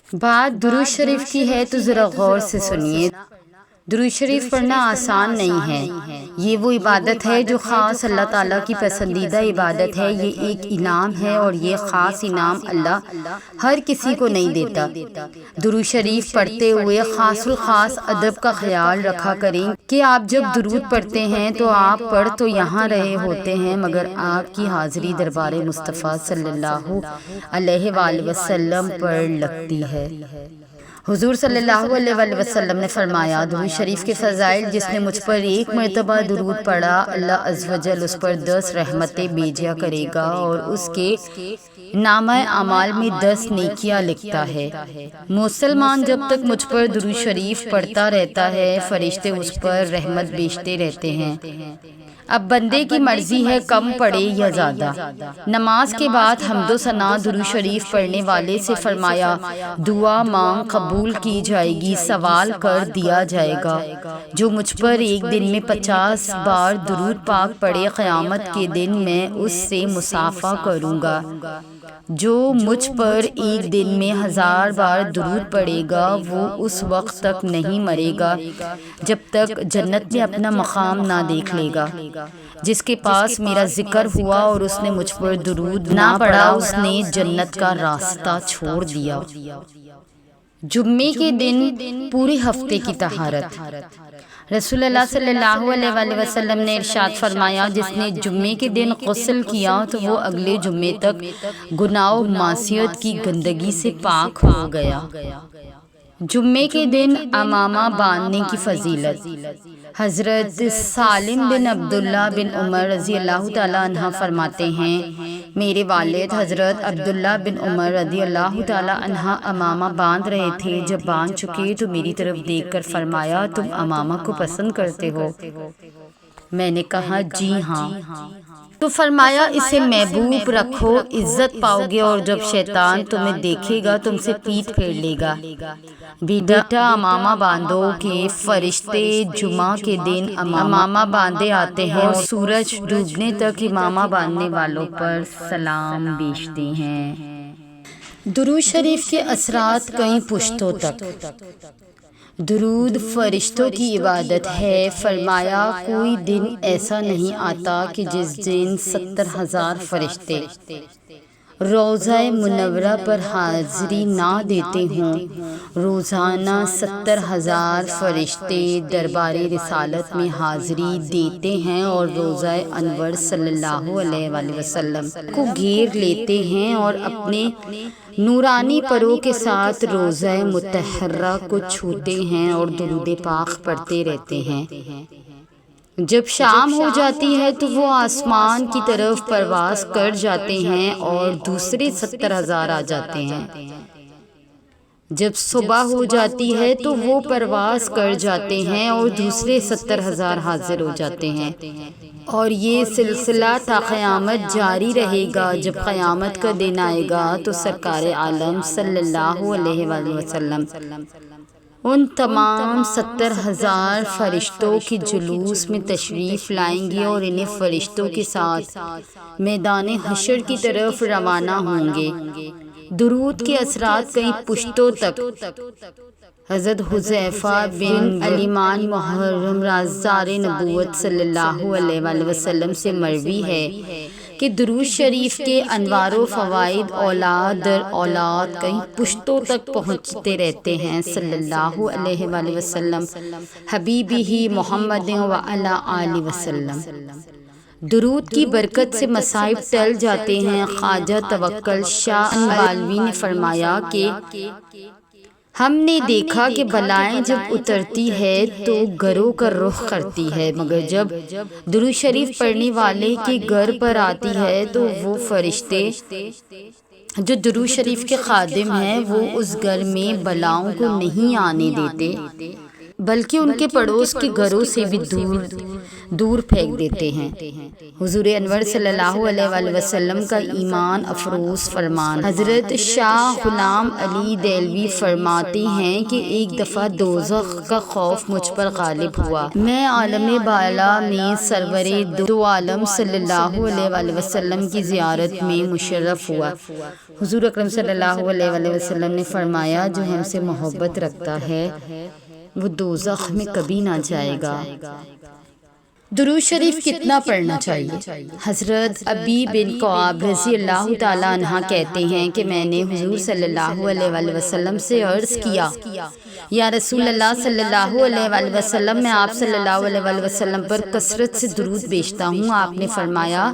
بات درود شریف کی ہے تو ذرا غور سے سنیے۔ درود شریف پڑھنا آسان نہیں ہے، یہ وہ عبادت ہے جو خاص اللہ تعالیٰ کی پسندیدہ عبادت ہے۔ یہ ایک انعام ہے اور یہ خاص انعام اللہ ہر کسی کو نہیں دیتا۔ درود شریف پڑھتے ہوئے خاص الخاص ادب کا خیال رکھا کریں کہ آپ جب درود پڑھتے ہیں تو آپ پڑھ تو یہاں رہے ہوتے ہیں مگر آپ کی حاضری دربار مصطفیٰ صلی اللہ علیہ وآلہ وسلم پر لگتی ہے۔ حضور صلی اللہ علیہ وآلہ وسلم نے فرمایا، درود شریف کے فضائل: جس نے مجھ پر ایک مرتبہ درود پڑھا، اللہ عز و جل اس پر 10 رحمتیں بھیجا کرے گا اور اس کے نامہ اعمال میں 10 نیکیاں لکھتا ہے۔ مسلمان جب تک مجھ پر درود شریف پڑھتا رہتا ہے، فرشتے اس پر رحمت بھیجتے رہتے ہیں۔ اب بندے کی مرضی ہے کم پڑھے یا زیادہ۔ نماز کے بعد حمد و ثنا درود شریف پڑھنے والے سے فرمایا، دعا مانگ قبول کی جائے گی، سوال کر دیا جائے گا۔ جو مجھ پر ایک دن میں 50 بار درود پاک پڑھے، قیامت کے دن میں اس سے مصافحہ کروں گا۔ جو مجھ پر ایک دن میں 1000 بار درود پڑھے گا، وہ اس وقت تک نہیں مرے گا جب تک جنت میں اپنا مقام نہ دیکھ لے گا۔ جس کے پاس میرا ذکر ہوا اور اس نے مجھ پر درود نہ پڑھا، اس نے جنت کا راستہ چھوڑ دیا۔ جمعے کے دن پورے ہفتے کی طہارت: رسول اللہ صلی اللہ علیہ وآلہ وسلم نے ارشاد فرمایا، جس نے جمعے کے دن غسل کیا تو وہ اگلے جمعے تک گناہ و معصیت کی گندگی سے پاک ہو گیا۔ جمعے کے دن عمامہ باندھنے کی فضیلت: حضرت سالم بن عبداللہ بن عمر رضی اللہ تعالیٰ عنہ فرماتے ہیں، میرے والد حضرت عبداللہ بن عمر رضی اللہ تعالیٰ عنہ عمامہ باندھ رہے تھے۔ جب باندھ چکے تو میری طرف دیکھ کر فرمایا، تم عمامہ کو پسند کرتے ہو؟ میں نے کہا، جی ہاں۔ تو فرمایا، اسے محبوب رکھو، عزت پاؤ گے، اور جب شیطان تمہیں دیکھے گا تم سے پیٹھ پھیر لے گا۔ بیٹا عمامہ باندھو کہ فرشتے جمعہ کے دن عمامہ باندھے آتے ہیں اور سورج ڈوبنے تک عمامہ باندھنے والوں پر سلام بھیجتے ہیں۔ درود شریف کے اثرات کئی پشتوں تک: درود فرشتوں کی عبادت ہے۔ فرمایا، کوئی دن ایسا نہیں آتا کہ جس دن 70,000 فرشتے روضہ منورہ پر حاضری نہ دیتے ہوں۔ روزانہ 70,000 فرشتے دربار رسالت میں حاضری دیتے ہیں اور روضہ انور صلی اللہ علیہ وآلہ وسلم کو گھیر لیتے ہیں اور اپنے نورانی پروں کے ساتھ روضہ مطہرہ کو چھوتے ہیں اور درود پاک پڑھتے رہتے ہیں۔ جب شام ہو جاتی ہے تو وہ آسمان کی طرف پرواز کر جاتے ہیں اور دوسرے 70,000 آ جاتے ہیں۔ جب صبح ہو جاتی ہے تو وہ پرواز کر جاتے ہیں اور دوسرے 70,000 حاضر ہو جاتے ہیں، اور یہ سلسلہ تا قیامت جاری رہے گا۔ جب قیامت کا دن آئے گا تو سرکار عالم صلی اللہ علیہ وآلہ وسلم ان تمام 70,000 فرشتوں کے جلوس میں تشریف لائیں گے اور انہیں فرشتوں کے ساتھ میدان حشر کی طرف روانہ ہوں گے۔ درود کے اثرات کئی پشتوں تک: حضرت حذیفہ بن الیمان محرم رازدار نبوت صلی اللہ علیہ وآلہ وسلم سے مروی ہے کہ درود شریف کے انوار و فوائد اولاد در اولاد کئی پشتوں تک پہنچتے رہتے ہیں۔ صلی اللہ علیہ وآلہ وسلم حبیبہ محمد وعلی آلہ وسلم۔ درود کی برکت سے مصائب ٹل جاتے ہیں۔ خواجہ توکل شاہ انوالوی نے فرمایا کہ ہم نے دیکھا کہ بلائیں جب اترتی ہے تو گھروں کا رخ کرتی ہے، مگر جب درود شریف پڑھنے والے کے گھر پر آتی ہے تو وہ فرشتے جو درود شریف کے خادم ہیں وہ اس گھر میں بلاؤں کو نہیں آنے دیتے بلکہ ان کے پڑوس کے گھروں سے بھی دور پھینک دیتے ہیں۔ حضور انور صلی اللہ علیہ وآلہ وسلم کا ایمان افروز فرمان: حضرت شاہ غلام علی دہلوی فرماتے ہیں کہ ایک دفعہ دوزخ کا خوف مجھ پر غالب ہوا۔ میں عالم بالا میں سرور دو عالم صلی اللہ علیہ وآلہ وسلم کی زیارت میں مشرف ہوا۔ حضور اکرم صلی اللہ علیہ وآلہ وسلم نے فرمایا جو ہم سے محبت رکھتا ہے وہ دوزخ میں کبھی نہ جائے گا۔ درود شریف کتنا پڑھنا چاہیے؟ حضرت ابی بن کعب رضی اللہ تعالیٰ عنہ کہتے ہیں کہ میں نے حضور صلی اللہ علیہ وآلہ وسلم سے عرض کیا، یا رسول اللہ صلی اللہ علیہ وآلہ وسلم، میں آپ صلی اللہ علیہ وآلہ وسلم پر کثرت سے درود بھیجتا ہوں۔ آپ نے فرمایا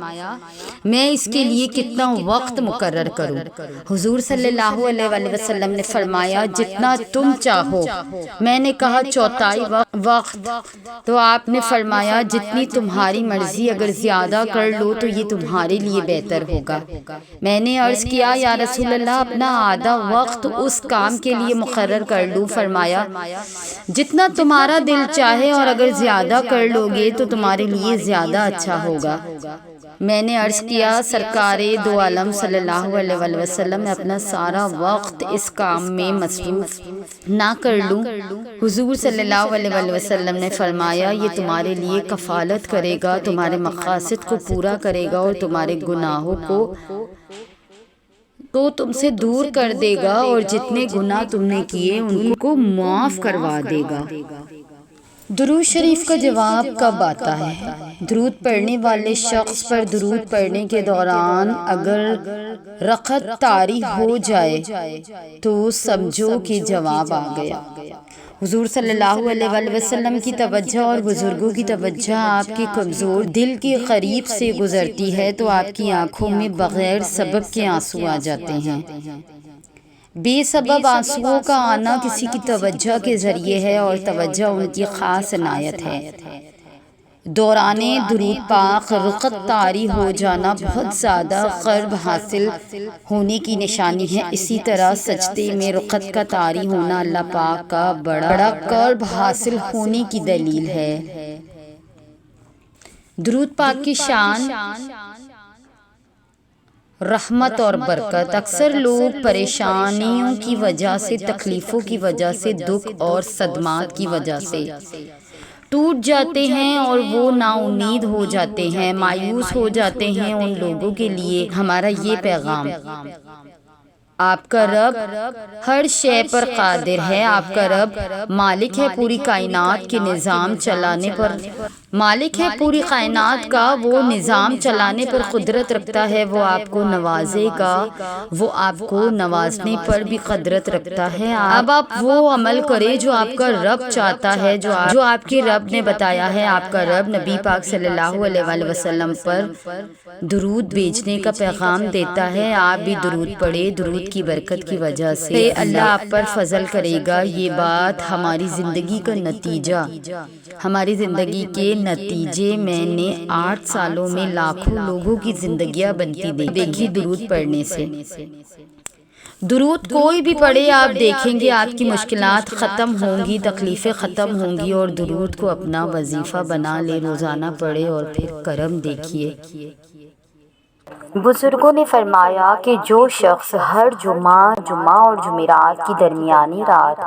میں اس کے لیے کتنا وقت مقرر کروں؟ حضور صلی اللہ علیہ وآلہ وسلم نے فرمایا جتنا تم چاہو۔ میں نے کہا چوتھائی وقت؟ تو آپ نے فرمایا جتنی تمہاری مرضی، اگر زیادہ کر لو تو یہ تمہارے لیے بہتر ہوگا۔ میں نے عرض کیا یا رسول اللہ اپنا آدھا وقت اس کام کے لیے مقرر کر لوں؟ فرمایا جتنا تمہارا دل چاہے، اور اگر زیادہ کر لو گے تو تمہارے لیے زیادہ اچھا ہوگا۔ میں نے عرض کیا سرکار دو عالم صلی اللہ علیہ وآلہ وسلم میں اپنا سارا وقت اس کام میں مصروف نہ کر لوں؟ حضور صلی اللہ علیہ وآلہ وسلم نے فرمایا یہ تمہارے لیے کفالت کرے گا، تمہارے مقاصد کو پورا کرے گا، اور تمہارے گناہوں کو تم سے دور کر دے گا، اور جتنے گناہ تم نے کیے ان کو معاف کروا دے گا۔ درود شریف کا جواب کب آتا ہے؟ درود پڑھنے والے شخص پر درود پڑھنے کے دوران اگر رکعت طاری ہو جائے تو سمجھو کہ جواب آ گیا۔ حضور صلی اللہ علیہ وآلہ وسلم کی توجہ اور بزرگوں کی توجہ آپ کے کمزور دل کے قریب سے گزرتی ہے تو آپ کی آنکھوں میں بغیر سبب کے آنسو آ جاتے ہیں۔ بے سبب آنسوؤں کا آنا کسی کی توجہ کے ذریعے ہے، اور توجہ ان کی خاص عنایت ہے۔ دوران درود پاک رکعت طاری ہو جانا بہت زیادہ قرب حاصل ہونے کی نشانی ہے۔ اسی طرح سجدے میں رکعت کا طاری ہونا اللہ پاک کا بڑا قرب حاصل ہونے کی دلیل ہے۔ درود پاک کی شان، رحمت اور برکت۔ اکثر لوگ پریشانیوں کی وجہ سے، تکلیفوں کی وجہ سے، دکھ اور صدمات کی وجہ سے ٹوٹ جاتے ہیں اور وہ نا امید ہو جاتے ہیں، مایوس ہو جاتے ہیں۔ ان لوگوں کے لیے ہمارا یہ پیغام، آپ کا رب ہر شے پر قادر ہے، آپ کا رب مالک ہے پوری کائنات کے نظام چلانے پر، مالک ہے پوری کائنات کا، وہ نظام چلانے پر قدرت رکھتا ہے، وہ آپ کو نوازے گا، وہ آپ کو نوازنے پر بھی قدرت رکھتا ہے۔ اب آپ وہ عمل کریں جو آپ کا رب چاہتا ہے، جو آپ کے رب نے بتایا ہے۔ آپ کا رب نبی پاک صلی اللہ علیہ وآلہ وسلم پر درود بھیجنے کا پیغام دیتا ہے۔ آپ بھی درود پڑھیں، درود کی برکت کی وجہ سے اللہ آپ پر فضل کرے گا۔ یہ بات ہماری زندگی کا نتیجہ، ہماری زندگی کے نتیجے میں نے 8 سالوں میں لاکھوں لوگوں کی زندگیاں بنتی دیکھی درود پڑھنے سے۔ درود کوئی بھی پڑھے، آپ دیکھیں گے آپ کی مشکلات ختم ہوں گی، تکلیفیں ختم ہوں گی، اور درود کو اپنا وظیفہ بنا لے، روزانہ پڑھے اور پھر کرم دیکھیے۔ بزرگوں نے فرمایا کہ جو شخص ہر جمعہ اور جمعرات کی درمیانی رات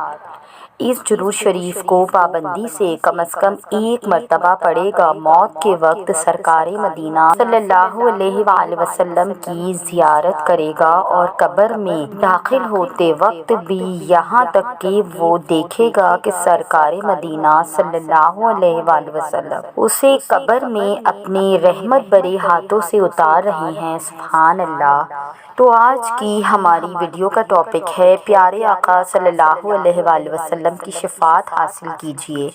اس درود شریف کو پابندی سے کم از کم 1 مرتبہ پڑھے گا، موت کے وقت سرکار مدینہ صلی اللہ علیہ وآلہ وسلم کی زیارت کرے گا، اور قبر میں داخل ہوتے وقت بھی یہاں تک کہ وہ دیکھے گا کہ سرکار مدینہ صلی اللہ علیہ وآلہ وسلم اسے قبر میں اپنے رحمت بھرے ہاتھوں سے اتار رہے ہیں۔ سبحان اللہ۔ تو آج کی ہماری ویڈیو کا ٹاپک ہے پیارے آقا صلی اللہ علیہ وآلہ وسلم کی شفاعت حاصل کیجیے،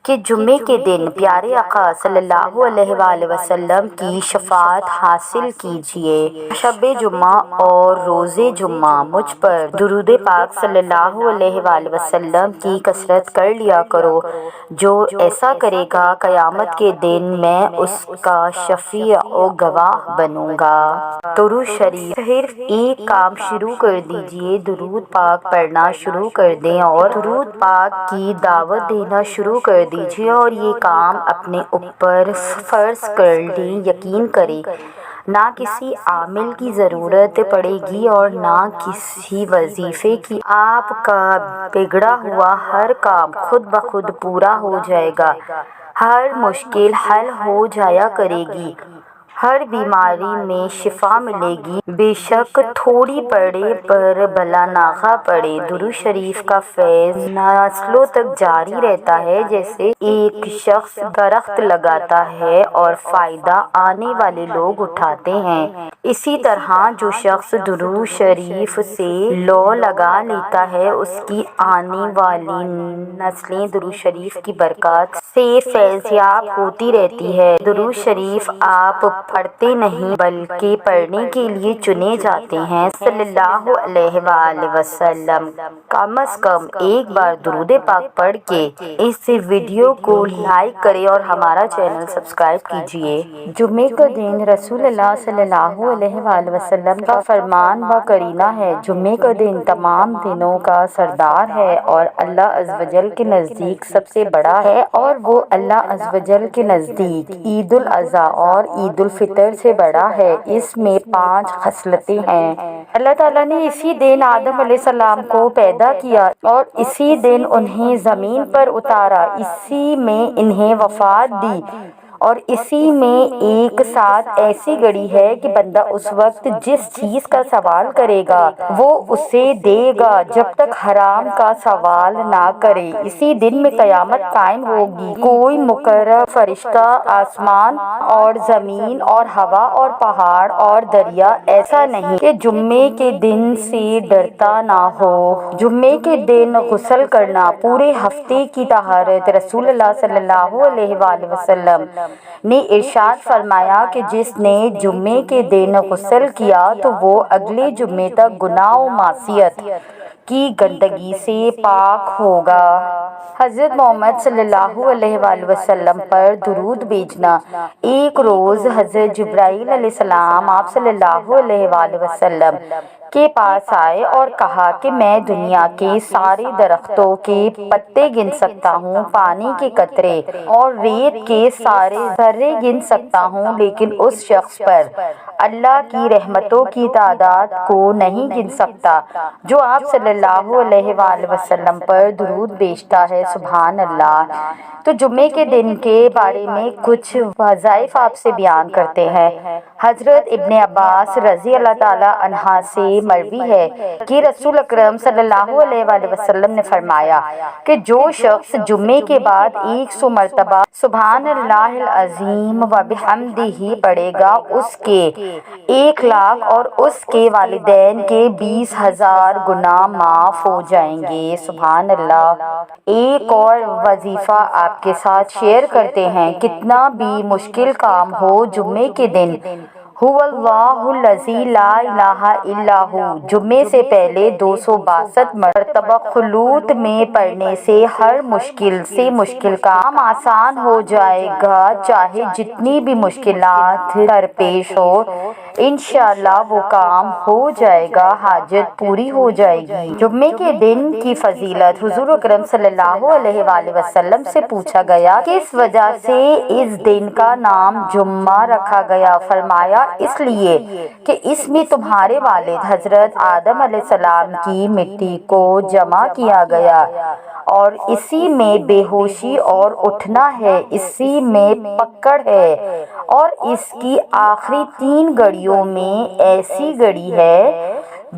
کہ جمعے کے دن پیارے آقا صلی اللہ علیہ وآلہ وسلم کی شفاعت حاصل کیجیے۔ شب جمعہ اور روز جمعہ مجھ پر درود پاک صلی اللہ علیہ وآلہ وسلم کی کثرت کر لیا کرو۔ جو ایسا کرے گا قیامت کے دن میں اس کا شفیع و گواہ بنوں گا۔ درود شریف، صرف ایک کام شروع کر دیجیے، درود پاک پڑھنا شروع کر دیں اور درود پاک کی دعوت دینا شروع کر دیجیے، اور یہ کام اپنے اوپر فرض کر لیں۔ یقین کریں نہ کسی عامل کی ضرورت پڑے گی اور نہ کسی وظیفے کی، آپ کا بگڑا ہوا ہر کام خود بخود پورا ہو جائے گا، ہر مشکل حل ہو جایا کرے گی، ہر بیماری میں شفا ملے گی، بے شک تھوڑی پڑے پر بلا ناغہ پڑے۔ درود شریف کا فیض نسلوں تک جاری رہتا ہے، جیسے ایک شخص درخت لگاتا ہے اور فائدہ آنے والے لوگ اٹھاتے ہیں، اسی طرح جو شخص درود شریف سے لو لگا لیتا ہے اس کی آنے والی نسلیں درود شریف کی برکات سے فیض یاب ہوتی رہتی ہے۔ درود شریف آپ پڑھتے نہیں بلکہ پڑھنے کے لیے چنے جاتے ہیں۔ صلی اللہ علیہ وآلہ وسلم کم از کم ایک بار درود پاک پڑھ کے اس ویڈیو کو لائک کریں اور ہمارا چینل سبسکرائب کیجیے۔ جمعے کا دن رسول اللہ صلی اللہ علیہ وآلہ وسلم کا فرمان و کرینہ ہے۔ جمعے کا دن تمام دنوں کا سردار ہے اور اللہ عز و جل کے نزدیک سب سے بڑا ہے، اور وہ اللہ عز و جل کے نزدیک عید الاضحیٰ اور عید الفطر سے بڑا ہے۔ اس میں 5 خصلتیں ہیں۔ اللہ تعالیٰ نے اسی دن آدم علیہ السلام کو پیدا کیا اور اسی دن انہیں زمین پر اتارا، اسی میں انہیں وفات دی اور اسی میں ایک ساتھ ایسی گھڑی ہے کہ بندہ اس وقت جس چیز کا سوال کرے گا وہ اسے دے گا جب تک حرام کا سوال نہ کرے۔ اسی دن میں قیامت قائم ہوگی، کوئی مقرب فرشتہ آسمان اور زمین اور ہوا اور پہاڑ اور دریا ایسا نہیں کہ جمعے کے دن سے ڈرتا نہ ہو۔ جمعے کے دن غسل کرنا پورے ہفتے کی طہارت۔ رسول اللہ صلی اللہ علیہ وآلہ وسلم نے ارشاد فرمایا کہ جس نے جمعے کے دن غسل کیا تو وہ اگلے جمعے تک گناہ و معصیت کی گندگی سے پاک ہوگا۔ حضرت محمد صلی اللہ علیہ وآلہ وسلم پر درود بھیجنا۔ ایک روز حضرت جبرائیل علیہ السلام آپ صلی اللہ علیہ وآلہ وسلم کے پاس آئے اور کہا کہ میں دنیا کے سارے درختوں کے پتے گن سکتا ہوں، پانی کے قطرے اور ریت کے سارے ذرے گن سکتا ہوں، لیکن اس شخص پر اللہ کی رحمتوں کی تعداد کو نہیں گن سکتا جو آپ صلی اللہ علیہ وآلہ وسلم پر درود بھیجتا ہے۔ سبحان اللہ۔ تو جمعے کے دن کے بارے میں کچھ وظائف آپ سے بیان کرتے ہیں۔ حضرت ابن عباس رضی اللہ تعالیٰ عنہ سے مروی ہے کہ رسول اکرم صلی اللہ علیہ وآلہ وسلم نے فرمایا کہ جو شخص جمعے کے بعد 100 مرتبہ سبحان اللہ العظیم و بحمدہ پڑھے گا اس کے 1,00,000 اور اس کے والدین کے 20,000 گناہ معاف ہو جائیں گے۔ سبحان اللہ۔ ایک اور وظیفہ آپ کے ساتھ شیئر کرتے ہیں۔ کتنا بھی مشکل کام ہو، جمعے کے دن هو اللہ الذی لا الہ الا ہو جمعے سے پہلے 262 مرتبہ خلوت میں پڑھنے سے ہر مشکل سے مشکل کام آسان ہو جائے گا، چاہے جتنی بھی مشکلات درپیش ہو، انشاءاللہ وہ کام ہو جائے گا، حاجت پوری ہو جائے گی۔ جمعے کے دن کی فضیلت۔ حضور اکرم صلی اللہ علیہ وآلہ وسلم سے پوچھا گیا کس وجہ سے اس دن کا نام جمعہ رکھا گیا؟ فرمایا اس لیے کہ اس میں تمہارے والد حضرت آدم علیہ السلام کی مٹی کو جمع کیا گیا اور اسی میں بے ہوشی اور اٹھنا ہے، اسی میں پکڑ ہے، اور اس کی آخری 3 گھڑیوں میں ایسی گھڑی ہے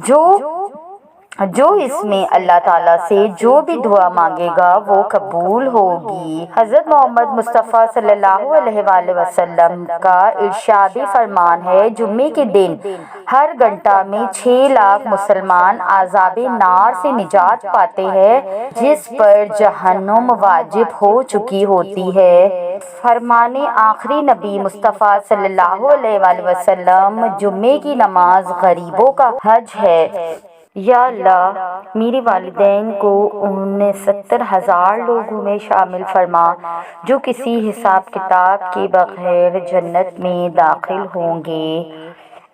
جو اس میں اللہ تعالیٰ سے جو بھی دعا مانگے گا وہ قبول ہوگی۔ حضرت محمد مصطفیٰ صلی اللہ علیہ وآلہ وسلم کا ارشادی فرمان ہے جمعے کے دن ہر گھنٹہ میں 6,00,000 مسلمان عذاب نار سے نجات پاتے ہیں جس پر جہنم واجب ہو چکی ہوتی ہے۔ فرمان آخری نبی مصطفیٰ صلی اللہ علیہ وآلہ وسلم جمعے کی نماز غریبوں کا حج ہے۔ یا اللہ میرے والدین کو ان 70,000 لوگوں میں شامل فرما جو کسی حساب کتاب کے بغیر جنت میں داخل ہوں گے۔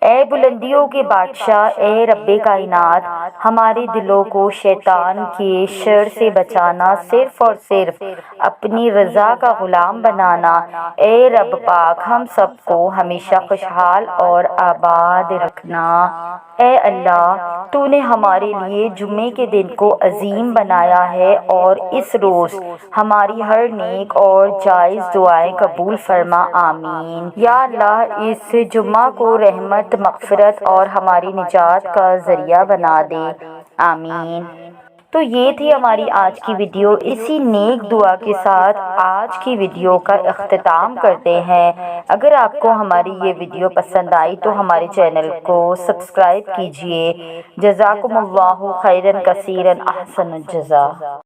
اے بلندیوں کے بادشاہ، اے رب کائنات، ہمارے دلوں کو شیطان کے شر سے بچانا، صرف اور صرف اپنی رضا کا غلام بنانا۔ اے رب پاک، ہم سب کو ہمیشہ خوشحال اور آباد رکھنا۔ اے اللہ، تو نے ہمارے لیے جمعے کے دن کو عظیم بنایا ہے اور اس روز ہماری ہر نیک اور جائز دعائیں قبول فرما، آمین۔ یا اللہ، اس جمعہ کو رحمت، مغفرت اور ہماری نجات کا ذریعہ بنا دے، آمین۔ تو یہ تھی ہماری آج کی ویڈیو۔ اسی نیک دعا کے ساتھ آج کی ویڈیو کا اختتام کرتے ہیں۔ اگر آپ کو ہماری یہ ویڈیو پسند آئی تو ہمارے چینل کو سبسکرائب کیجیے۔ جزاکم اللہ خیرا کثیرا، احسن الجزا۔